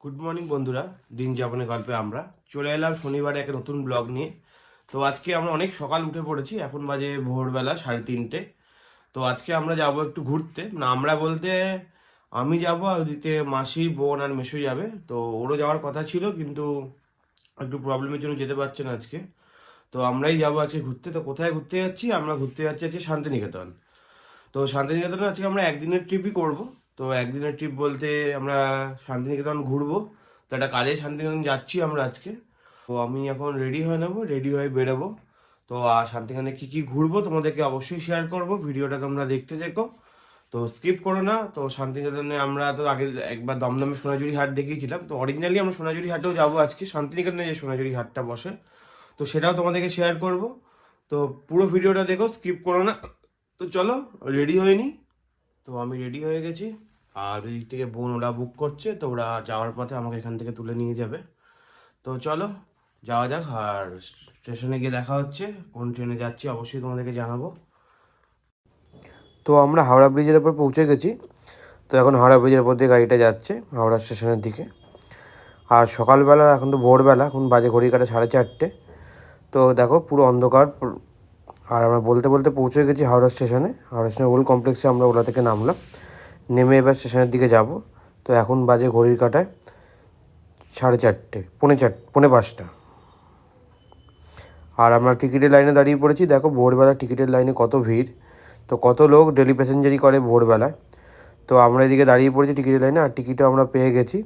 Good morning বন্ধুরা, দিন যাপনের গল্পে আমরা চলে এলাম শনিবারে একটা নতুন ব্লগ নিয়ে। তো আজকে আমরা অনেক সকাল উঠে পড়েছি, এখন বাজে ভোরবেলা 3:30। তো আজকে আমরা যাব একটু ঘুরতে, না আমরা বলতে আমি যাব, আর ওদিকে মাসি, বোন আর মেসো যাবে। তো ওরও যাওয়ার কথা ছিল, কিন্তু একটু প্রবলেমের জন্য যেতে পারছে না আজকে। তো আমরাই যাবো আজকে ঘুরতে। তো কোথায় ঘুরতে যাচ্ছি? আমরা ঘুরতে যাচ্ছি আজকে শান্তিনিকেতন। তো শান্তিনিকেতনে আজকে আমরা একদিনের ট্রিপই করব। তো একদিনের ট্রিপ বলতে আমরা শান্তিনিকেতন ঘুরবো। তো একটা কাজে শান্তিনিকেতন যাচ্ছি আমরা আজকে। তো আমি এখন রেডি হয়ে নেবো, রেডি হয়ে বেরোবো। তো শান্তিনিকেতনে কী কী ঘুরবো তোমাদেরকে অবশ্যই শেয়ার করব, ভিডিওটা তোমরা দেখতে থেকো, তো স্কিপ করো না। তো শান্তিনিকেতনে আমরা তো আগে একবার দমদমে সোনাঝুরি হাট দেখিয়েছিলাম, তো অরিজিনালি আমরা সোনাঝুরি হাটেও যাবো আজকে, শান্তিনিকেতনে যে সোনাঝুরি হাটটা বসে, তো সেটাও তোমাদেরকে শেয়ার করব। তো পুরো ভিডিওটা দেখো, স্কিপ করো না। তো চলো রেডি হয়ে নি। তো আমি রেডি হয়ে গেছি, আর ওই দিক থেকে বোন ওরা বুক করছে, তো ওরা যাওয়ার পথে আমাকে এখান থেকে তুলে নিয়ে যাবে। তো চলো যাওয়া যাক, আর স্টেশনে গিয়ে দেখা হচ্ছে। কোন ট্রেনে যাচ্ছি অবশ্যই তোমাদেরকে জানাবো। তো আমরা হাওড়া ব্রিজের উপর পৌঁছে গেছি। তো এখন হাওড়া ব্রিজের উপর দিয়ে গাড়িটা যাচ্ছে হাওড়া স্টেশনের দিকে। আর সকালবেলা, এখন তো ভোরবেলা, এখন বাজে ঘড়ি কাটা 4:30। তো দেখো পুরো অন্ধকার। আর আমরা বলতে বলতে পৌঁছে গেছি হাওড়া স্টেশনে। হাওড়া স্টেশনের ওল্ড কমপ্লেক্সে আমরা ওলা থেকে নামলাম, নেমে এবার স্টেশনের দিকে যাব। তো এখন বাজে ঘড়ির কাটায় 4:30, পৌনে 5টা। আর আমরা টিকিটের লাইনে দাঁড়িয়ে পড়েছি। দেখো ভোরবেলা টিকিটের লাইনে কত ভিড়, তো কত লোক ডেলি প্যাসেঞ্জারই করে ভোরবেলায়। তো আমরা এদিকে দাঁড়িয়ে পড়েছি টিকিটের লাইনে, আর টিকিটও আমরা পেয়ে গেছি।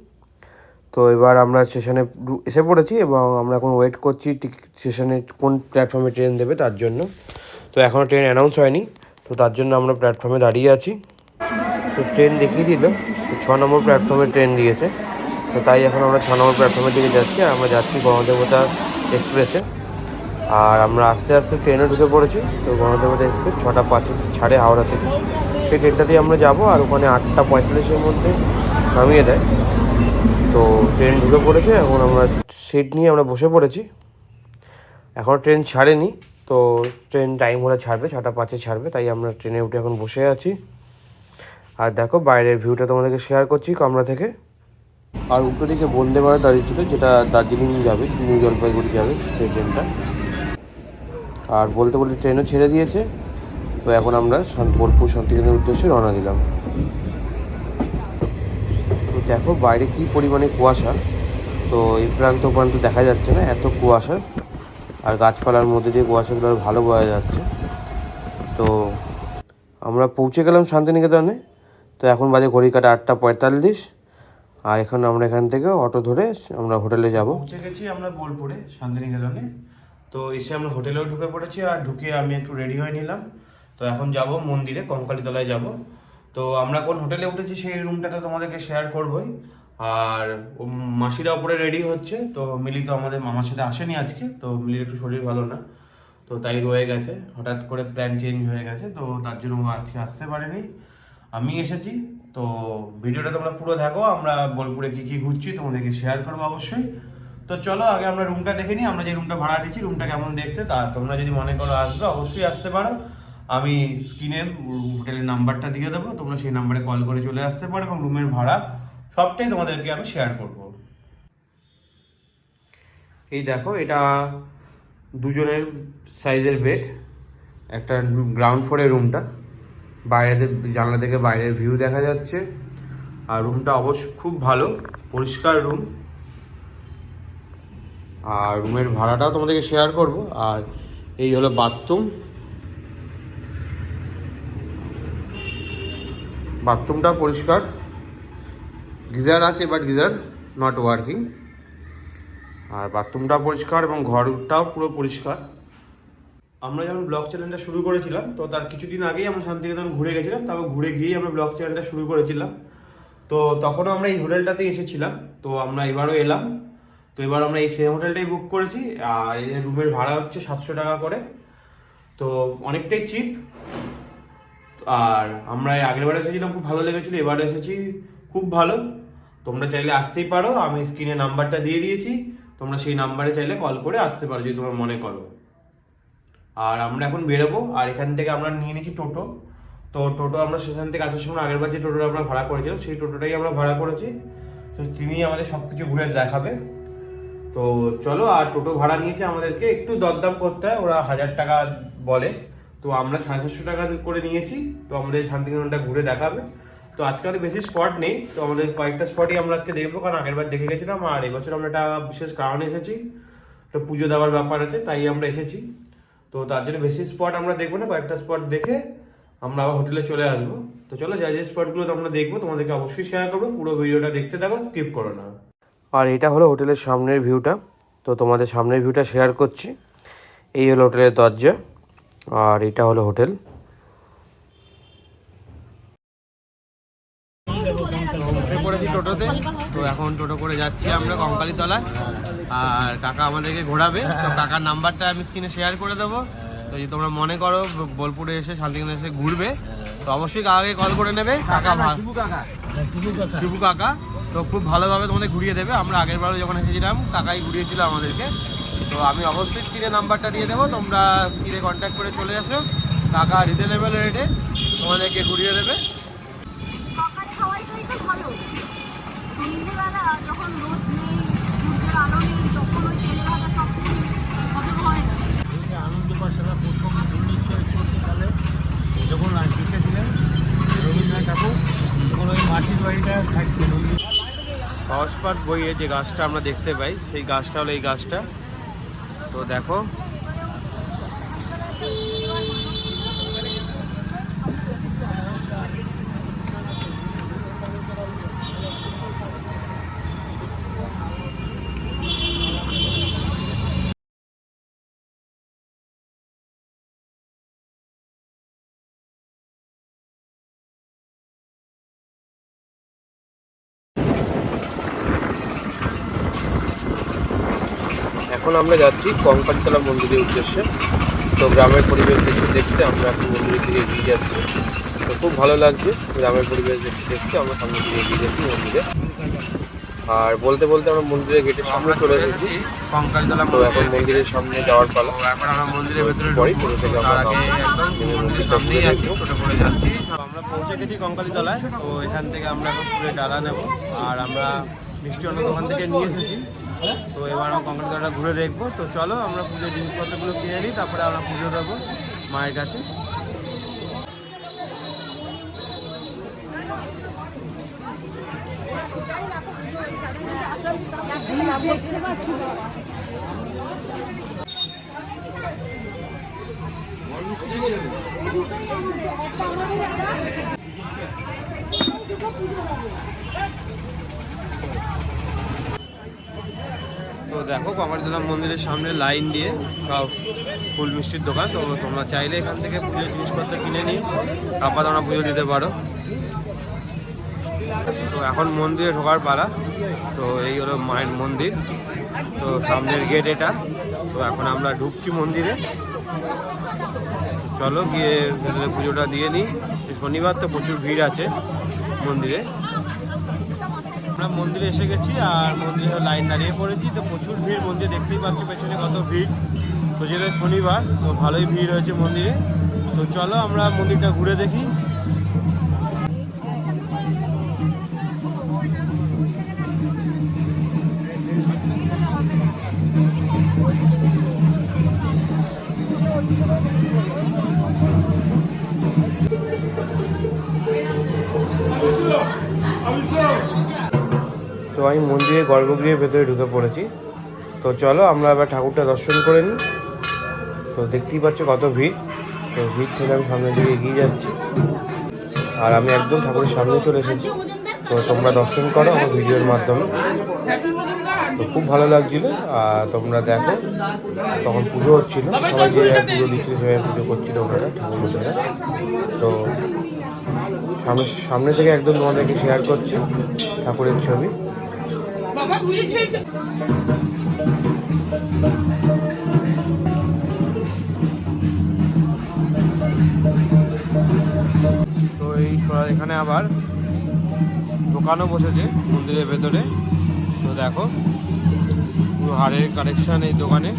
তো এবার আমরা স্টেশনে এসে পড়েছি, এবং আমরা এখন ওয়েট করছি স্টেশনে কোন প্ল্যাটফর্মে ট্রেন দেবে তার জন্য। তো এখনও ট্রেন অ্যানাউন্স হয়নি, তো তার জন্য আমরা প্ল্যাটফর্মে দাঁড়িয়ে আছি। তো ট্রেন দেখিয়ে দিল, তো 6 নম্বর প্ল্যাটফর্মে ট্রেন দিয়েছে। তো তাই এখন আমরা 6 নম্বর প্ল্যাটফর্মের দিকে যাচ্ছি, আর আমরা যাচ্ছি গণদেবতা এক্সপ্রেসে। আর আমরা আস্তে আস্তে ট্রেনে ঢুকে পড়েছি। তো গণদেবতা এক্সপ্রেস 6টা 5 ছাড়ে হাওড়া থেকে, সেই ট্রেনটাতেই আমরা যাবো। আর ওখানে 8টা 45-এর মধ্যে নামিয়ে দেয়। তো ট্রেন ঢুকে পড়েছে, এখন আমরা সিট নিয়ে আমরা বসে পড়েছি। এখনও ট্রেন ছাড়েনি, তো ট্রেন টাইম হলে ছাড়বে, 6টা 5-এ ছাড়বে, তাই আমরা ট্রেনে উঠে এখন বসে আছি। আর দেখো বাইরের ভিউটা তোমাদেরকে শেয়ার করছি কামরা থেকে। আর উল্টো দিকে বন্দে ভারত দাঁড়িয়ে ছিল, যেটা দার্জিলিং যাবে, নিউ জলপাইগুড়ি যাবে সেই ট্রেনটা। আর বলতে বলতে ট্রেনও ছেড়ে দিয়েছে। তো এখন আমরা বোলপুর শান্তিনিকেতনের উদ্দেশ্যে রওনা দিলাম। তো দেখো বাইরে কী পরিমাণে কুয়াশা, তো এই প্রান্ত প্রান্ত দেখা যাচ্ছে না, এত কুয়াশা। আর গাছপালার মধ্যে দিয়ে কুয়াশাগুলো ভালো বোঝা যাচ্ছে। তো আমরা পৌঁছে গেলাম শান্তিনিকেতনে। তো এখন বাজে ঘড়ি কাটা 8টা 45। আর এখন আমরা এখান থেকে অটো ধরে আমরা হোটেলে যাব। পৌঁছে গেছি আমরা বোলপুরে শান্তিনিকেতনে। তো এসে আমরা হোটেলেও ঢুকে পড়েছি, আর ঢুকে আমি একটু রেডি হয়ে নিলাম। তো এখন যাব মন্দিরে, কঙ্কালীতলায় যাব। তো আমরা কোন হোটেলে উঠেছি সেই রুমটাতে তোমাদেরকে শেয়ার করবই। আর মাসিরা ওপরে রেডি হচ্ছে। তো মিলি তো আমাদের মামার সাথে আসেনি আজকে, তো মিলির একটু শরীর ভালো না, তো তাই রয়ে গেছে। হঠাৎ করে প্ল্যান চেঞ্জ হয়ে গেছে, তো তার জন্য আজকে আসতে পারেনি, আমি এসেছি। তো ভিডিওটা তোমরা পুরো দেখো, আমরা বোলপুরে কী কী ঘুরছি তোমাদেরকে শেয়ার করবো অবশ্যই। তো চলো আগে আমরা রুমটা দেখে নিই, আমরা যে রুমটা ভাড়া দিচ্ছি রুমটা কেমন দেখতে। তা তোমরা যদি মনে করো আসবে, অবশ্যই আসতে পারো। আমি স্ক্রিনে হোটেলের নাম্বারটা দিয়ে দেবো, তোমরা সেই নাম্বারে কল করে চলে আসতে পারো, এবং রুমের ভাড়া সবটাই তোমাদেরকে আমি শেয়ার করব। এই দেখো, এটা দুজনের সাইজের বেড, একটা গ্রাউন্ড ফ্লোরের রুমটা। বাইরে জানলা থেকে বাইরের ভিউ দেখা যাচ্ছে। আর রুমটা অবশ্য খুব ভালো, পরিষ্কার রুম। আর রুমের ভাড়াটাও তোমাদেরকে শেয়ার করব। আর এই হলো বাথরুম। বাথরুমটা পরিষ্কার, গিজার আছে, বাট গিজার নট ওয়ার্কিং। আর বাথরুমটা পরিষ্কার এবং ঘরটাও পুরো পরিষ্কার। আমরা যখন ব্লগ চ্যানেলটা শুরু করেছিলাম, তো তার কিছুদিন আগেই আমরা শান্তিনিকেতন ঘুরে গেছিলাম, তারপর ঘুরে গিয়েই আমরা ব্লগ চ্যানেলটা শুরু করেছিলাম। তো তখনও আমরা এই হোটেলটাতেই এসেছিলাম, তো আমরা এবারও এলাম। তো এবার আমরা এই সেম হোটেলটাই বুক করেছি। আর এই রুমের ভাড়া হচ্ছে 700 টাকা করে, তো অনেকটাই চিপ। আর আমরা আগেরবার এসেছিলাম, খুব ভালো লেগেছিলো, এবার এসেছি খুব ভালো। তোমরা চাইলে আসতেই পারো, আমি স্ক্রিনে নাম্বারটা দিয়ে দিয়েছি, তোমরা সেই নাম্বারে চাইলে কল করে আসতে পারো যদি তোমরা মনে করো। আর আমরা এখন বেরোবো, আর এখান থেকে আমরা নিয়ে নিয়েছি টোটো। তো টোটো আমরা স্টেশন থেকে আসার সময় আগেরবার যে টোটোটা আমরা ভাড়া করেছিলাম সেই টোটোটাই আমরা ভাড়া করেছি। তো তো তিনি আমাদের সব কিছু ঘুরে দেখাবে। তো চলো, আর টোটো ভাড়া নিয়েছে আমাদেরকে, একটু দরদাম করতে হয়, ওরা 1000 টাকা বলে, তো আমরা 750 টাকা করে নিয়েছি। তো আমাদের শান্তিনিকেতনটা ঘুরে দেখাবে। তো আজকে আমাদের বেশি স্পট নেই, তো আমাদের কয়েকটা স্পটই আমরা আজকে দেখবো, কারণ আগের বার দেখে গেছিলাম, আর এবছর আমরা একটা বিশেষ কারণে এসেছি, তো পুজো দেওয়ার ব্যাপার আছে, তাই আমরা এসেছি। তো তার জন্য বেশি স্পট আমরা দেখবো না, কয়েকটা স্পট দেখে আমরা আবার হোটেলে চলে আসবো। তো চলো, যে স্পটগুলো আমরা দেখবো তোমাদেরকে অবশ্যই শেয়ার করবো, পুরো ভিডিওটা দেখতে থাকো, স্কিপ করো না। আর এটা হলো হোটেলের সামনের ভিউটা, তো তোমাদের সামনের ভিউটা শেয়ার করছি। এই হলো হোটেলের দরজা, আর এটা হলো হোটেল। উঠে পড়েছি টোটোতে, তো এখন টোটো করে যাচ্ছি আমরা কঙ্কালীতলায়, আর কাকা আমাদেরকে ঘোরাবে। তো কাকার নাম্বারটা আমি স্ক্রিনে শেয়ার করে দেবো। তো যদি তোমরা মনে করো বোলপুরে এসে শান্তিনিকেতনে এসে ঘুরবে, তো অবশ্যই কাকাকে কল করে নেবে। কাকা শিবু কাকা তো খুব ভালোভাবে তোমাদের ঘুরিয়ে দেবে। আমরা আগের বারও যখন এসেছিলাম কাকাই ঘুরিয়েছিল আমাদেরকে। তো আমি অবশ্যই স্ক্রিনে নাম্বারটা দিয়ে দেবো, তোমরা স্ক্রিনে কন্ট্যাক্ট করে চলে আসো। কাকা রিজনেবল রেটে তোমাদেরকে ঘুরিয়ে দেবে। সন্ধ্যেবেলা যখন রোদ নেই, সূর্যের আলো নেই, তখন ওই তেলে ভাজা চপগুলি হজম হয় না। আনন্দ পাঠশালা প্রথম 1964 সালে যখন এসেছিলেন রবীন্দ্রনাথ ঠাকুর, তখন ওই মাটির বাড়িটা থাকতেন। সহজপাঠ বইয়ে যে গাছটা আমরা দেখতে পাই, সেই গাছটা হলো এই গাছটা। তো দেখো, এখন আমরা যাচ্ছি কঙ্কালীতলা মন্দিরের উদ্দেশ্যে। তো গ্রামের পরিবেশ দেখতে দেখতে আমরা এখন মন্দিরের দিকে এগিয়ে যাচ্ছি। তো খুব ভালো লাগছে গ্রামের পরিবেশ দেখতে দেখতে আমরা সামনের দিকে এগিয়ে যাচ্ছি মন্দিরে। আর বলতে বলতে আমরা মন্দিরের গেটের সামনে চলে এসেছি কঙ্কালীতলা। তো এখন মন্দিরের সামনে যাওয়ার পালা। এখন আমরা মন্দিরের ভেতরে পরে থেকে আমরা সামনেই আছি, টোটো করে যাচ্ছি। আমরা পৌঁছে গেছি কঙ্কালীতলায়। তো এখান থেকে আমরা এখন ফুলের ডালা নেব, আর আমরা মিষ্টি অন্য দোকান থেকে নিয়ে এসেছি। তো এবার আমরা কঙ্কালীতলাটা ঘুরে দেখবো। তো চলো আমরা পুজোর জিনিসপত্রগুলো কিনে নিই, তারপরে আমরা পুজো দেবো মায়ের কাছে। তো দেখো, কঙ্কালীতলা মন্দিরের সামনে লাইন দিয়ে সব ফুল মিষ্টির দোকান। তো তোমরা চাইলে এখান থেকে পুজোর জিনিসপত্র কিনে নিয়ে তারপর তোমরা পুজো দিতে পারো। তো এখন মন্দিরে ঢোকার পালা। তো এই হলো মায়ের মন্দির, তো সামনের গেট এটা। তো এখন আমরা ঢুকছি মন্দিরে। চলো গিয়ে ভেতরে পুজোটা দিয়ে নিই। শনিবার তো প্রচুর ভিড় আছে মন্দিরে। আমরা মন্দিরে এসে গেছি, আর মন্দিরে লাইন দাঁড়িয়ে পড়েছি। তো প্রচুর ভিড় মন্দিরে, দেখতেই পাচ্ছ পেছনে কত ভিড়। তো যেটা শনিবার, তো ভালোই ভিড় হয়েছে মন্দিরে। তো চলো আমরা মন্দিরটা ঘুরে দেখি। তো আমি মন্দিরের গর্ভগৃহের ভেতরে ঢুকে পড়েছি। তো চলো আমরা এবার ঠাকুরটা দর্শন করে নিই। তো দেখতেই পাচ্ছ কত ভিড়। তো ভিড় থেকে আমি সামনের দিকে এগিয়ে যাচ্ছি, আর আমি একদম ঠাকুরের সামনে চলে এসেছি। তো তোমরা দর্শন করো আমার ভিডিওর মাধ্যমে। তো খুব ভালো লাগছিলো। আর তোমরা দেখো, তখন পুজো হচ্ছিলো, সবাই যে পুজো দিচ্ছিল সেভাবে পুজো করছিল ওনারা, ঠাকুর মশাইরা। তো সামনে থেকে একদম তোমাদেরকে শেয়ার করছি ঠাকুরের ছবি। তো এই এখানে আবার দোকানও বসেছে মন্দিরের ভেতরে। তো দেখো পুরো হাড়ের কালেকশন এই দোকানে।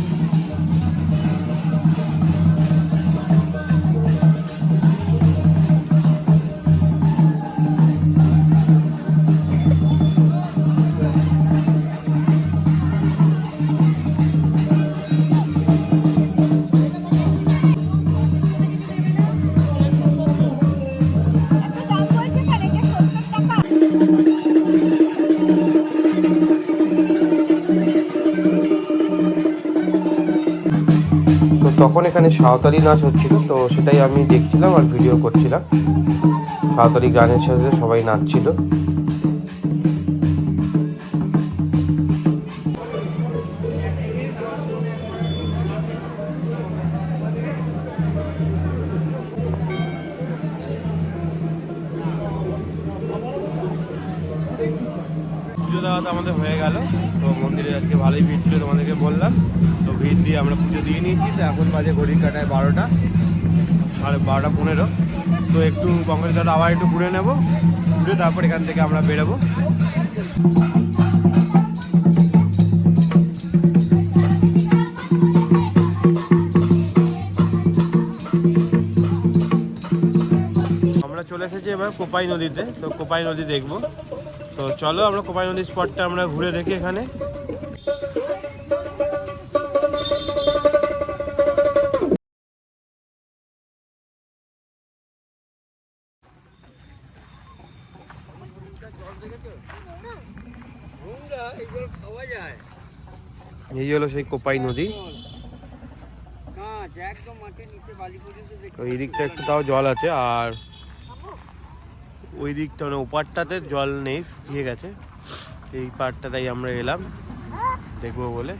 তখন এখানে সাঁওতালি নাচ হচ্ছিল, তো সেটাই আমি দেখছিলাম আর ভিডিও করছিলাম। সাঁওতালি গানের সাথে সবাই নাচছিল। পুজো দেওয়া তো আমাদের হয়ে গেল। তো মন্দিরে আজকে ভালোই ভিড় ছিল, তোমাদেরকে বললাম। তো ভিড় দিয়ে আমরা পুজো দিয়ে নিয়েছি। তো এখন বাজে ঘড়ির কাটায় 12টা, 12:15। তো একটু কংগ্রেস আবার একটু ঘুরে নেবো, ঘুরে তারপর এখান থেকে আমরা বেরোবো। আমরা চলে এসেছি এবার কোপাই নদীতে। তো কোপাই নদী দেখবো। তো চলো আমরা কোপাই নদীর স্পটটা আমরা ঘুরে দেখি এখানে। এই হলো সেই কোপাই নদী। তো এই দিকটা একটু তাও জল আছে, আর ওই দিকটা মানে ওপারটাতে জল নেই, শুকিয়ে গেছে। এই পাড়টাতেই আমরা এলাম দেখবো বলে।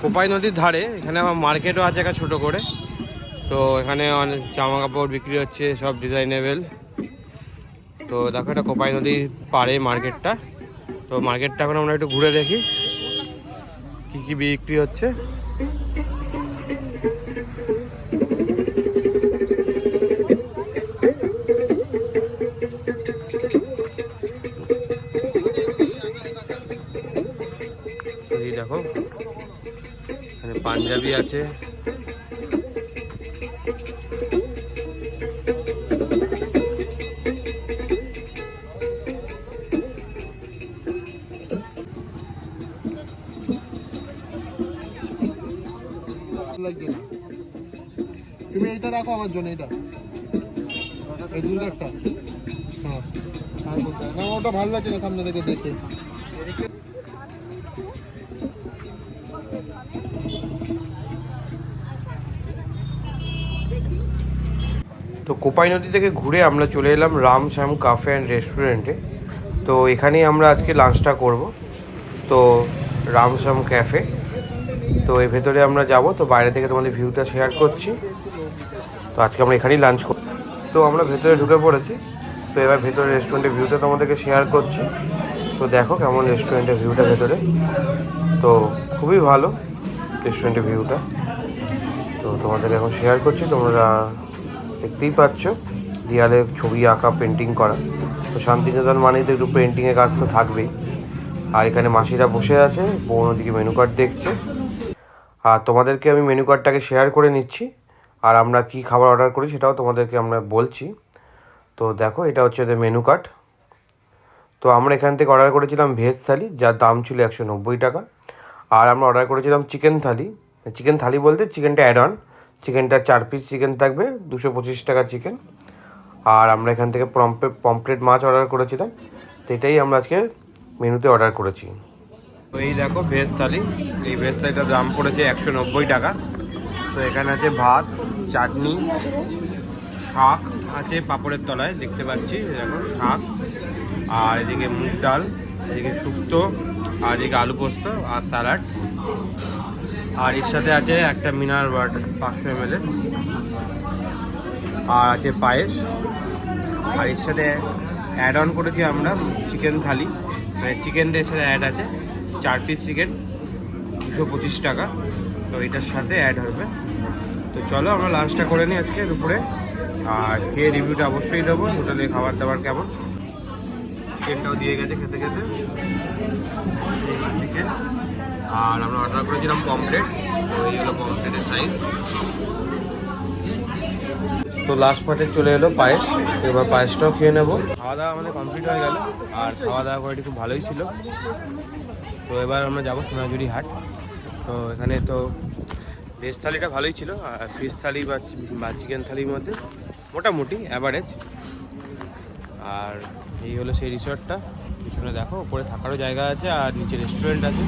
কোপাই নদীর ধারে এখানে আমার মার্কেটও আছে একটা ছোটো করে। তো এখানে অনেক জামা কাপড় বিক্রি হচ্ছে, সব ডিজাইনেবল। তো দেখো এটা কোপাই নদীর পাড়ে মার্কেটটা। তো মার্কেটটা এখন আমরা একটু ঘুরে দেখি কি কি বিক্রি হচ্ছে। এই দেখো এখানে পাঞ্জাবি আছে, লাগছে না। তুমি এইটা রাখো আমার জন্য, এটা এই দুটো একটা। হ্যাঁ আর বলতে না, ওটা ভালো লাগছে না সামনে থেকে দেখে। তো কোপাই নদী থেকে ঘুরে আমরা চলে এলাম রাম শ্যাম কাফে অ্যান্ড রেস্টুরেন্টে। তো এখানেই আমরা আজকে লাঞ্চটা করব। তো রাম শ্যাম ক্যাফে, তো এর ভেতরে আমরা যাব। তো বাইরে থেকে তোমাদের ভিউটা শেয়ার করছি। তো আজকে আমরা এখানেই লাঞ্চ করব। তো আমরা ভেতরে ঢুকে পড়েছি। তো এবার ভেতরে রেস্টুরেন্টের ভিউটা তোমাদেরকে শেয়ার করছি। তো দেখো কেমন রেস্টুরেন্টের ভিউটা ভেতরে। তো খুবই ভালো রেস্টুরেন্টের ভিউটা। তো তোমাদের এখন শেয়ার করছি। তোমরা দেখতেই পাচ্ছ দেয়ালে ছবি আঁকা, পেন্টিং করা। তো শান্তিনিকেতন মানেই তো একটু পেন্টিংয়ের কাজ তো থাকবেই। আর এখানে মাসিরা বসে আছে, বোন ওদিকে মেনু কার্ড দেখছে। আর তোমাদেরকে আমি মেনু কার্ডটাকে শেয়ার করে নিচ্ছি, আর আমরা কি খাবার অর্ডার করি সেটাও তোমাদেরকে আমরা বলছি। তো দেখো এটা হচ্ছে এদের মেনু কার্ড। তো আমরা এখান থেকে অর্ডার করেছিলাম ভেজ থালি, যার দাম ছিল 190 টাকা। আর আমরা অর্ডার করেছিলাম চিকেন থালি। চিকেন থালি বলতে চিকেনটা অ্যাড অন, চিকেনটা 4 পিস চিকেন থাকবে, 225 টাকা চিকেন। আর আমরা এখান থেকে পমফ্রেট মাছ অর্ডার করেছিলাম। তো এটাই আমরা আজকে মেনুতে অর্ডার করেছি। তো এই দেখো ভেজ থালি। এই ভেজ থালিটার দাম পড়েছে 190 টাকা। তো এখানে আছে ভাত, চাটনি, শাক আছে পাঁপড়ের তলায় দেখতে পাচ্ছি, দেখো শাক। আর এদিকে মুগ ডাল, এদিকে শুক্তো, আর এদিকে আলু পোস্ত আর স্যালাড। আর এর সাথে আছে একটা মিনার ওয়াটার 500 ml, আর আছে পায়েস। আর এর সাথে অ্যাড অন করেছি আমরা চিকেন থালি, মানে চিকেনের সাথে অ্যাড আছে 4 পিস চিকেন, 225 টাকা। তো এটার সাথে অ্যাড হবে। তো চলো আমরা লাঞ্চটা করে নিই আজকে দুপুরে, আর খেয়ে রিভিউটা অবশ্যই দেবো হোটেলে খাবার দাবার কেমন। চিকেনটাও দিয়ে গেছে খেতে খেতে চিকেন। আর আমরা অর্ডার করেছিলাম পমফ্রেট। তো এই হলো পমফ্রেটের সাইজ। তো লাস্ট পার্টে চলে এলো পায়েস। এবার পায়েসটাও খেয়ে নেবো। খাওয়া দাওয়া আমাদের কমপ্লিট হয়ে গেল, আর খাওয়া দাওয়া কোয়ালিটি খুব ভালোই ছিল। তো এবার আমরা যাবো সোনাঝুরি হাট। তো এখানে তো ভেজ থালিটা ভালোই ছিল, আর ফিশ থালি বা চিকেন থালির মধ্যে মোটামুটি অ্যাভারেজ। আর এই হলো সেই রিসর্টটা, পিছনে দেখো উপরে থাকারও জায়গা আছে আর নিচে রেস্টুরেন্ট আছে,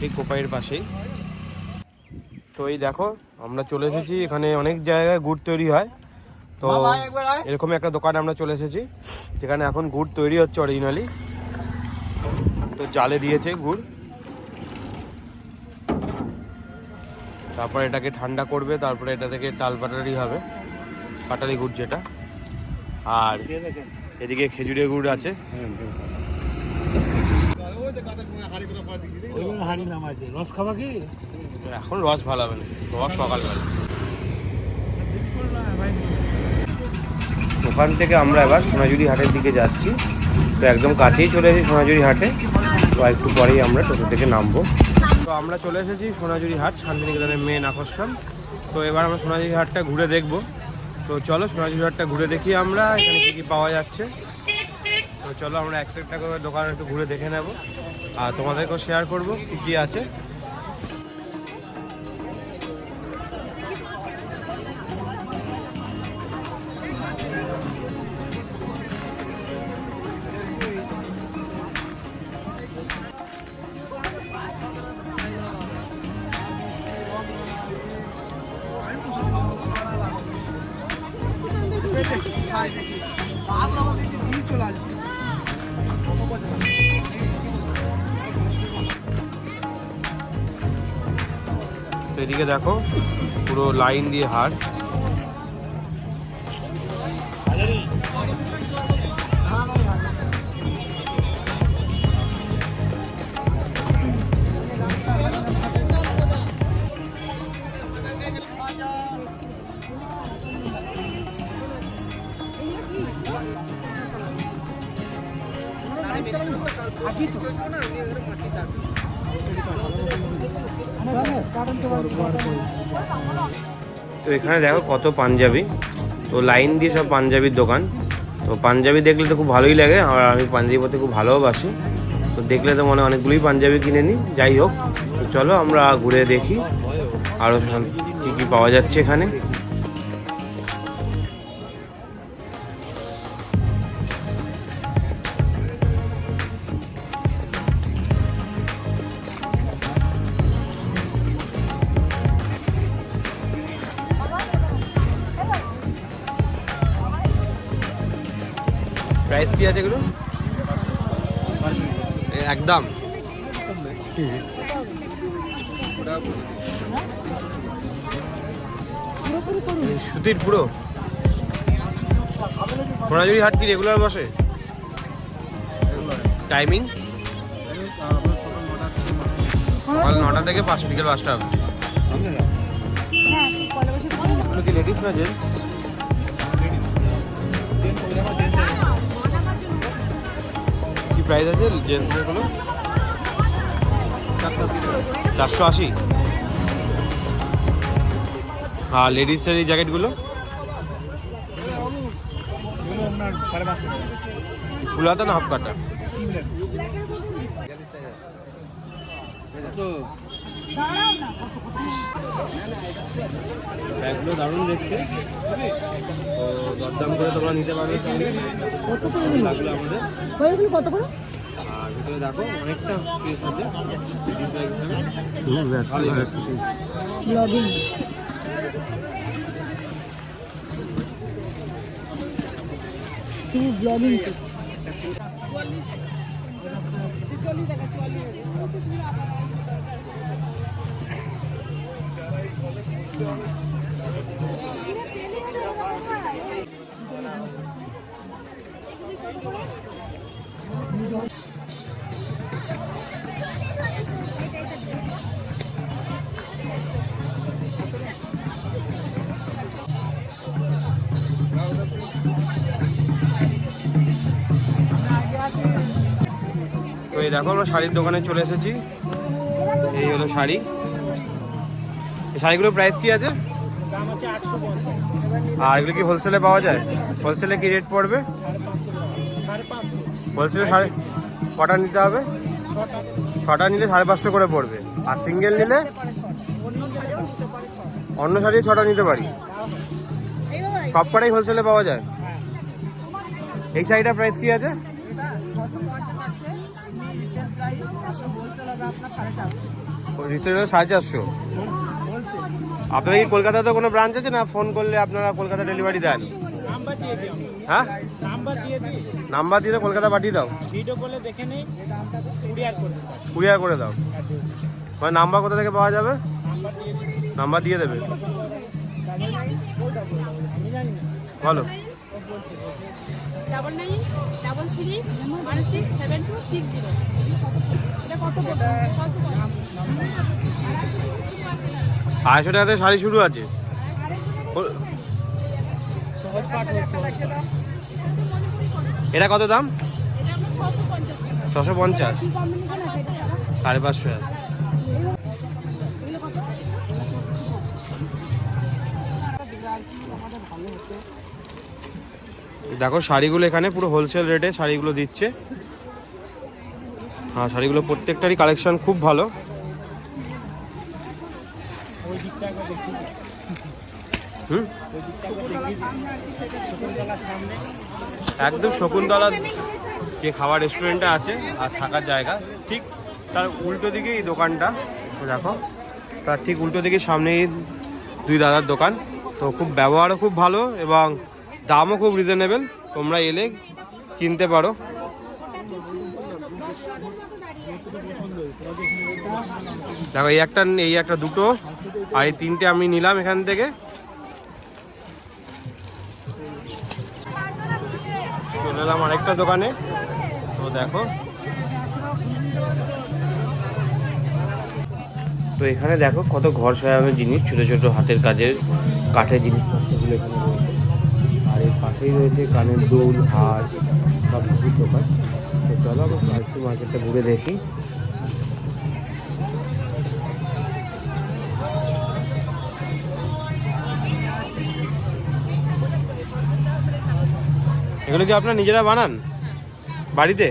ঠিক কোপাইয়ের পাশেই। তো এই দেখো আমরা চলে এসেছি, এখানে অনেক জায়গায় গুড় তৈরি হয়। তো এরকম একটা দোকানে আমরা চলে এসেছি যেখানে এখন গুড় তৈরি হচ্ছে অরিজিনালি। তো জালে দিয়েছে গুড়, তারপর এটাকে ঠান্ডা করবে, তারপরে এটা থেকে টাল পাটালি হবে, পাটালি গুড় যেটা। আর এদিকে খেজুরের গুড় আছে। রস খাবা কি? এখন রস ভালো হবে না, রস সকালবেলা। ওখান থেকে আমরা এবার সোনাঝুরি হাটের দিকে যাচ্ছি। তো একদম কাছেই চলে এসেছি সোনাঝুরি হাটে, তো একটু পরেই আমরা টোটো থেকে নামবো। তো আমরা চলে এসেছি সোনাঝুরি হাট, শান্তিনিকেতনের মেন আকর্ষণ। তো এবার আমরা সোনাঝুরি হাটটা ঘুরে দেখবো। তো চলো সোনাঝুরি হাটটা ঘুরে দেখি আমরা এখানে কী কী পাওয়া যাচ্ছে। তো চলো আমরা একটা একটা করে দোকান একটু ঘুরে দেখে নেব আর তোমাদেরকেও শেয়ার করবো কী কী আছে। তো এদিকে দেখো পুরো লাইন দিয়ে হাট। তো এখানে দেখো কত পাঞ্জাবি, তো লাইন দিয়ে সব পাঞ্জাবির দোকান। তো পাঞ্জাবি দেখলে তো খুব ভালোই লাগে, আর আমি পাঞ্জাবি পরতে খুব ভালোবাসি। তো দেখলে তো মনে অনেকগুলোই পাঞ্জাবি কিনে নিই। যাই হোক, তো চলো আমরা ঘুরে দেখি আরও কী কী পাওয়া যাচ্ছে এখানে। প্রাইস কি আছে এগুলো? একদম সুতির পুরো। সোনাঝুরি হাট কি রেগুলার বসে? টাইমিং সকাল 9টা থেকে বিকেল 5টা। এগুলো কি লেডিস না জেন্টস? কি প্রাইস আছে জেন্টসের গুলো? 480। আর লেডিসের এই জ্যাকেটগুলো ফুল হাতা না হাফ কাটা? ব্যাগগুলো দারুণ দেখতে, তো দরদাম করে তোমরা নিতে পারবে। লাগলো আমাদের কত করে? আর ভিতরে দেখো অনেকটা স্পেস আছে। ব্লগিং তুমি ব্লগিং তো এই দেখো আমরা শাড়ির দোকানে চলে এসেছি। এই হলো শাড়ি। এই শাড়িগুলোর প্রাইস কি আছে? আর এগুলো কি হোলসেলে পাওয়া যায়? হোলসেলে কি রেট পড়বে? হোলসেলে কটা নিতে হবে? 6টা নিলে 550 করে পড়বে, আর সিঙ্গেল নিলে অন্য শাড়ি 6টা নিতে পারি, সব কটাই হোলসেলে পাওয়া যায়। এই শাড়িটার প্রাইস কি আছে? রিসেলে 450। আপনারা কি কলকাতাতে কোনো ব্রাঞ্চ আছে না ফোন করলে আপনারা কলকাতা ডেলিভারি দেন? হ্যাঁ, নাম্বার দিয়ে কলকাতা পাঠিয়ে দাও, কুরিয়ার করে দাও। মানে নাম্বার কোথা থেকে পাওয়া যাবে? নাম্বার দিয়ে দেবে, বলো। 250 টাকাতে শাড়ি শুরু আছে। এটা কত দাম? 650, 550। দেখো শাড়িগুলো এখানে পুরো হোলসেল রেটে শাড়িগুলো দিচ্ছে। হ্যাঁ, শাড়িগুলো প্রত্যেকটারই কালেকশন খুব ভালো। একদম শকুন্তলা যে খাবার রেস্টুরেন্টটা আছে আর থাকার জায়গা, ঠিক তার উল্টো দিকে এই দোকানটা দেখো, তার ঠিক উল্টো দিকে সামনেই দুই দাদার দোকান। তো খুব ব্যবহারও খুব ভালো এবং দামও খুব রিজনেবল, তোমরা এলে কিনতে পারো। দেখো এই একটা দুটো আর এই 3টে আমি নিলাম এখান থেকে। চলে এলাম আরেকটা দোকানে। তো দেখো, তো এখানে দেখো কত ঘর সাজানোর জিনিস, ছোট ছোট হাতের কাজের কাঠের জিনিসপত্রগুলো এখানে রয়েছে। আর এর পাশেই রয়েছে কানের দুল, হার, সব কিছুর দোকান। তো চলো আমরা একটু মার্কেটটা ঘুরে দেখি। এগুলো কি আপনারা নিজেরা বানান বাড়িতে?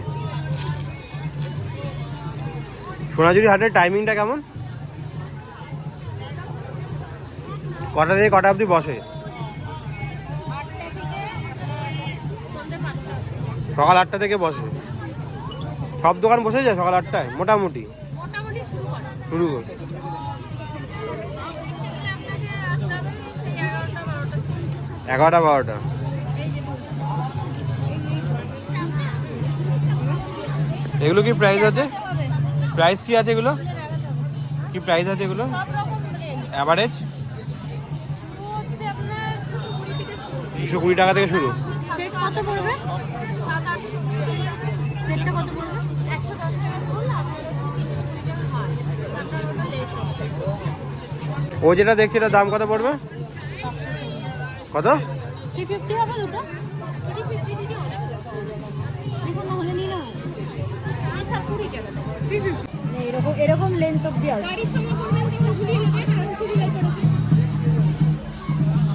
সোনাঝুরি হাটের টাইমিংটা কেমন? কটা থেকে কটা অবধি বসে? সকাল 8টা থেকে বসে। সব দোকান বসে যায় সকাল 8টায় মোটামুটি শুরু করে। এগারোটা 12টা। এগুলো কি প্রাইস আছে? প্রাইস কি আছে এগুলো? কি প্রাইস আছে এগুলো? অ্যাভারেজ 220 টাকা থেকে শুরু। কত পড়বে? সেটটা কত পড়বে? 110 টাকা। ও যেটা দেখছি এটার দাম কত পড়বে? কত? 350 হবে দুটো? 350 দিদি হবে। দেখুন না হলে নিয়ে নাও। আচ্ছা 20 টাকা। 350। এরকম লেন্থ অফ দিয়ে আছে। গাড়ির সঙ্গে করবেন কিন্তু ঝুলিয়ে নেবে, কারণ চুড়িদার পরেছে।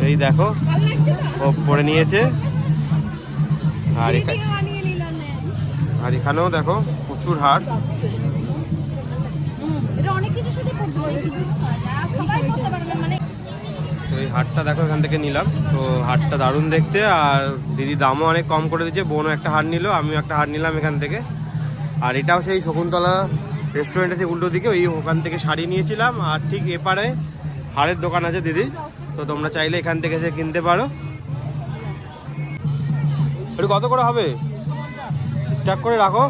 এই দেখো ভালো লাগছে তো? ও পরে নিয়েছে। আর বানিয়ে নিলাম না। আর এখানেও দেখো প্রচুর হার। এটা অনেক কিছু সাথে করতে পারে, কিছু সবাই করতে পারবে মানে। তো এই হারটা দেখো এখান থেকে নিলাম। তো হারটা দারুণ দেখতে, আর দিদি দামও অনেক কম করে দিচ্ছে। বোনও একটা হার নিল, আমিও একটা হার নিলাম এখান থেকে। আর এটাও সেই শকুন্তলা রেস্টুরেন্টের ঠিক উল্টো দিকে, ওই ওখান থেকে শাড়ি নিয়েছিলাম। আর ঠিক এপারে হারের দোকান আছে দিদি, তো তোমরা চাইলে এখান থেকে এসে কিনতে পারো। এটা কত করে হবে? ঠিকঠাক করে রাখো,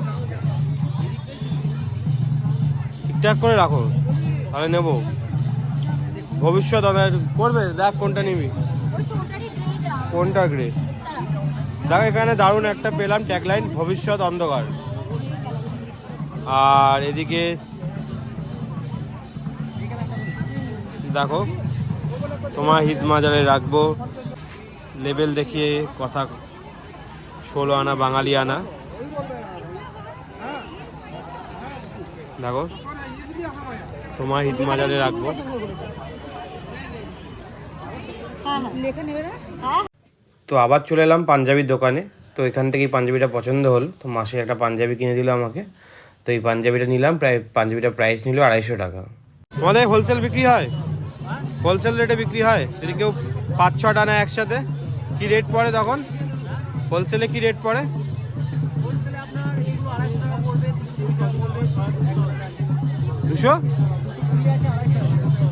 ঠিকঠাক করে রাখো, তাহলে নেবো। ভবিষ্যৎ করবে, দেখ কোনটা নিবি, কোনটা গ্রে। দেখ এখানে দারুণ একটা পেলাম ট্যাগলাইন, ভবিষ্যৎ অন্ধকার। আর এদিকে দেখো তোমার হিত মাজারে রাখবো, লেবেল দেখিয়ে কথা 16 আনা বাঙালি আনা। দেখো তোমার হিত মাজারে রাখবো। তো আবার চলে এলাম পাঞ্জাবির দোকানে। তো এখান থেকেই পাঞ্জাবিটা পছন্দ হল, তো মাসে একটা পাঞ্জাবি কিনে দিল আমাকে। তো এই পাঞ্জাবিটা নিলাম, পাঞ্জাবিটা প্রাইস নিল 250 টাকা। তোমাদের হোলসেল বিক্রি হয়? হোলসেল রেটে বিক্রি হয়? যদি কেউ 5-6টা নেয় একসাথে কি রেট পড়ে তখন? হোলসেলে কি রেট পড়ে? 200?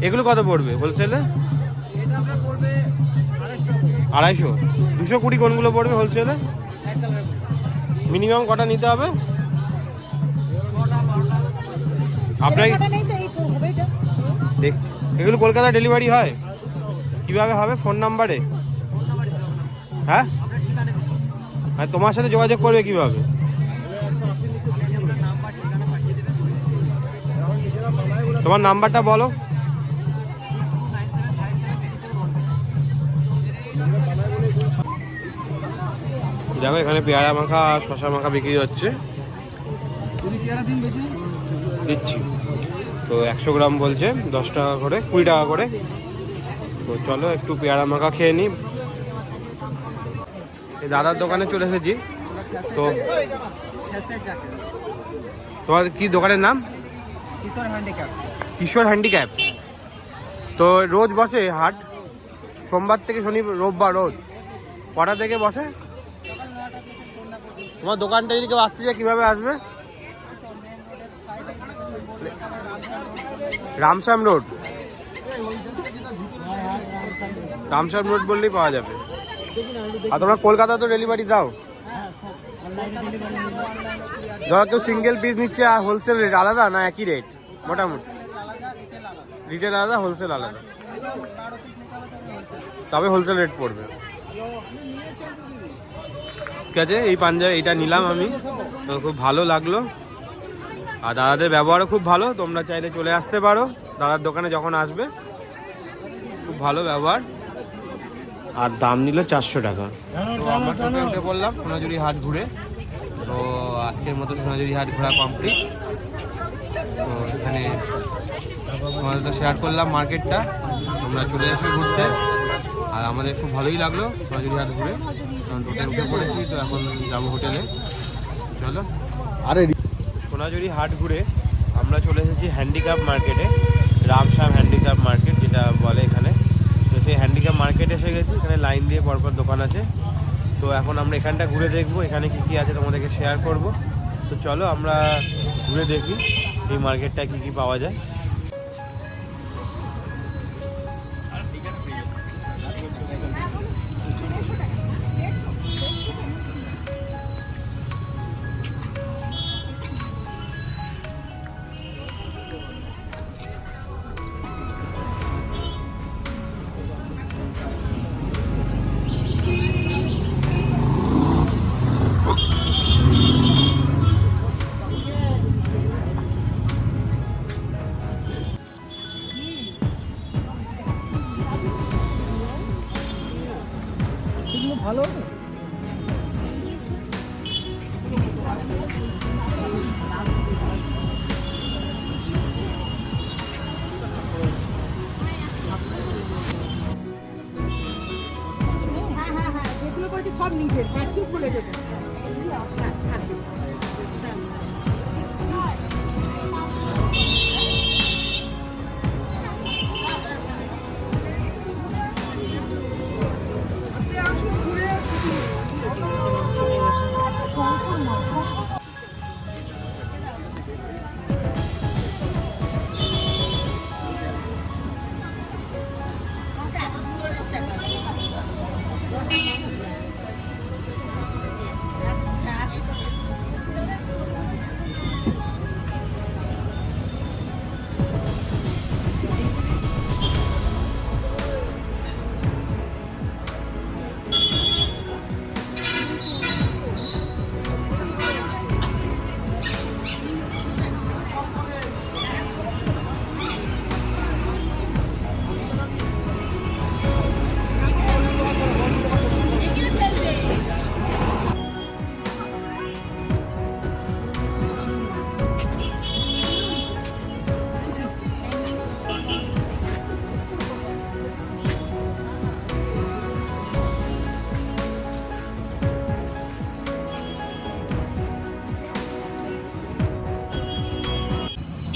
এগুলো কত পড়বে হোলসেলে? 250? 220 কোনগুলো পড়বে হোলসেলে? মিনিমাম কটা নিতে হবে? আপনার সেরকমটা নেই তো, এই তো হবে এটা। দেখছি এগুলো কলকাতা ডেলিভারি হয়? কিভাবে হবে? ফোন নাম্বারে? হ্যাঁ, আর তোমার সাথে যোগাযোগ করবে কিভাবে? তোমার নাম্বারটা বলো। দেখো এখানে পেয়ারা মাখা আর শশা মাখা বিক্রি হচ্ছে, দিচ্ছি। তো 100 গ্রাম বলছে 10 টাকা করে, 20 টাকা করে। তো চলো একটু পেয়ারা মাখা খেয়ে নিই। এই দাদার দোকানে চলে এসেছি। তো তোমার কি দোকানের নাম? কিশোর হ্যান্ডিক্যাপ। তো রোজ বসে হাট? সোমবার থেকে শনি, রোববার রোজ? কটা থেকে বসে? তোমার দোকানটা যদি কেউ আসতে চায় কীভাবে আসবে? রামশ্যাম রোড? রামশ্যাম রোড বললেই পাওয়া যাবে। আর তোমরা কলকাতা তো ডেলিভারি দাও? ধরো কেউ সিঙ্গেল পিস নিচ্ছে, আর হোলসেল রেট আলাদা না একই রেট মোটামুটি? রিটেল আলাদা, হোলসেল আলাদা, তবে হোলসেল রেট পড়বে। ঠিক আছে, এই পাঞ্জাবি এইটা নিলাম আমি, তো খুব ভালো লাগলো। আর দাদাদের ব্যবহারও খুব ভালো, তোমরা চাইলে চলে আসতে পারো দাদার দোকানে যখন আসবে, খুব ভালো ব্যবহার। আর দাম নিল 400 টাকা। তো আমরা টোটো উঠে পড়লাম সোনাঝুরি হাট ঘুরে। তো আজকের মতো সোনাঝুরি হাট ঘোরা কমপ্লিট। তো এখানে তোমাদের তো শেয়ার করলাম মার্কেটটা, তোমরা চলে এসো ঘুরতে। আর আমাদের খুব ভালোই লাগলো সোনাঝুরি হাট ঘুরে। কারণ টোটো উঠে পড়েছি, তো এখন যাবো হোটেলে। চলো। আরে সোনাঝুরি হাট ঘুরে আমরা চলে এসেছি হ্যান্ডিক্যাপ মার্কেটে, রামশ্যাম হ্যান্ডিক্যাপ মার্কেট যেটা বলে এখানে। তো সেই হ্যান্ডিক্যাপ মার্কেটে এসে গেছি, এখানে লাইন দিয়ে পরপর দোকান আছে। তো এখন আমরা এখানটা ঘুরে দেখবো, এখানে কী কী আছে তোমাদেরকে শেয়ার করব। তো চলো আমরা ঘুরে দেখি এই মার্কেটটায় কী কী পাওয়া যায়। ভালো। যেগুলো করেছি সব নিজের, প্যাকিং খুলে দেবে।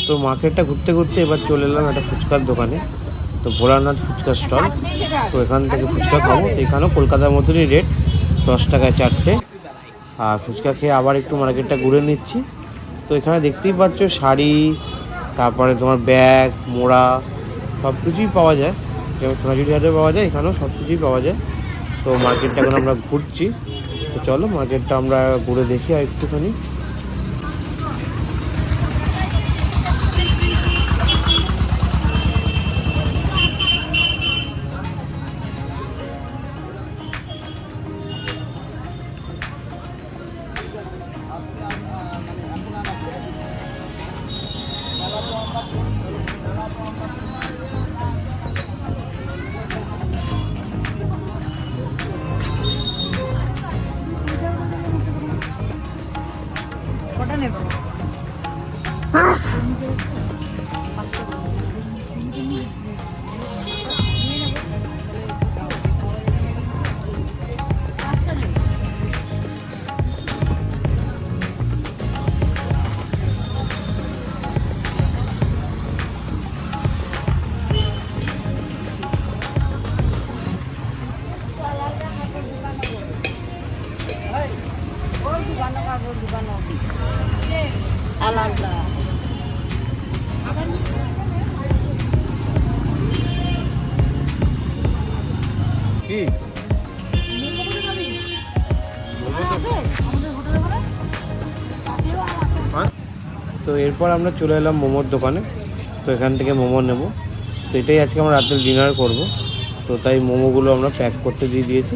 তো মার্কেটটা ঘুরতে ঘুরতে এবার চলে এলাম একটা ফুচকার দোকানে। তো ভোলানাথ ফুচকা স্টল। তো এখান থেকে ফুচকা খাবো। তো এখানেও কলকাতার মতনই রেট, 10 টাকায় 4টে। আর ফুচকা খেয়ে আবার একটু মার্কেটটা ঘুরে নিচ্ছি। তো এখানে দেখতেই পাচ্ছ শাড়ি, তারপরে তোমার ব্যাগ, মোড়া সব কিছুই পাওয়া যায়। যেমন সোনাঝুরি হাটে পাওয়া যায়, এখানেও সব কিছুই পাওয়া যায়। তো মার্কেটটা এখন আমরা ঘুরছি। তো চলো মার্কেটটা আমরা ঘুরে দেখি আর একটুখানি। কটা নেব? আলাদা কি তো এরপর আমরা চলে এলাম মোমোর দোকানে। তো এখান থেকে মোমো নেব। তো এটাই আজকে আমরা রাতের ডিনার করব। তো তাই মোমোগুলো আমরা প্যাক করতে দিয়ে দিয়েছি।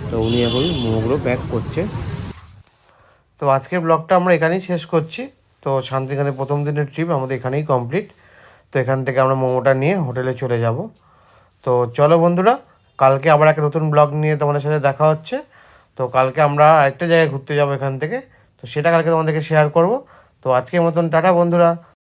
তো উনি এখন মোমোগুলো প্যাক করছে। তো আজকের ব্লগটা আমরা এখানেই শেষ করছি। তো শান্তিখানে প্রথম দিনের ট্রিপ আমাদের এখানেই কমপ্লিট। তো এখান থেকে আমরা মোমোটা নিয়ে হোটেলে চলে যাব। তো চলো বন্ধুরা, কালকে আবার একটা নতুন ব্লগ নিয়ে তোমাদের সাথে দেখা হচ্ছে। তো কালকে আমরা আরেকটা জায়গায় ঘুরতে যাব এখান থেকে। তো সেটা কালকে তোমাদেরকে শেয়ার করব। তো আজকের মতন টাটা বন্ধুরা।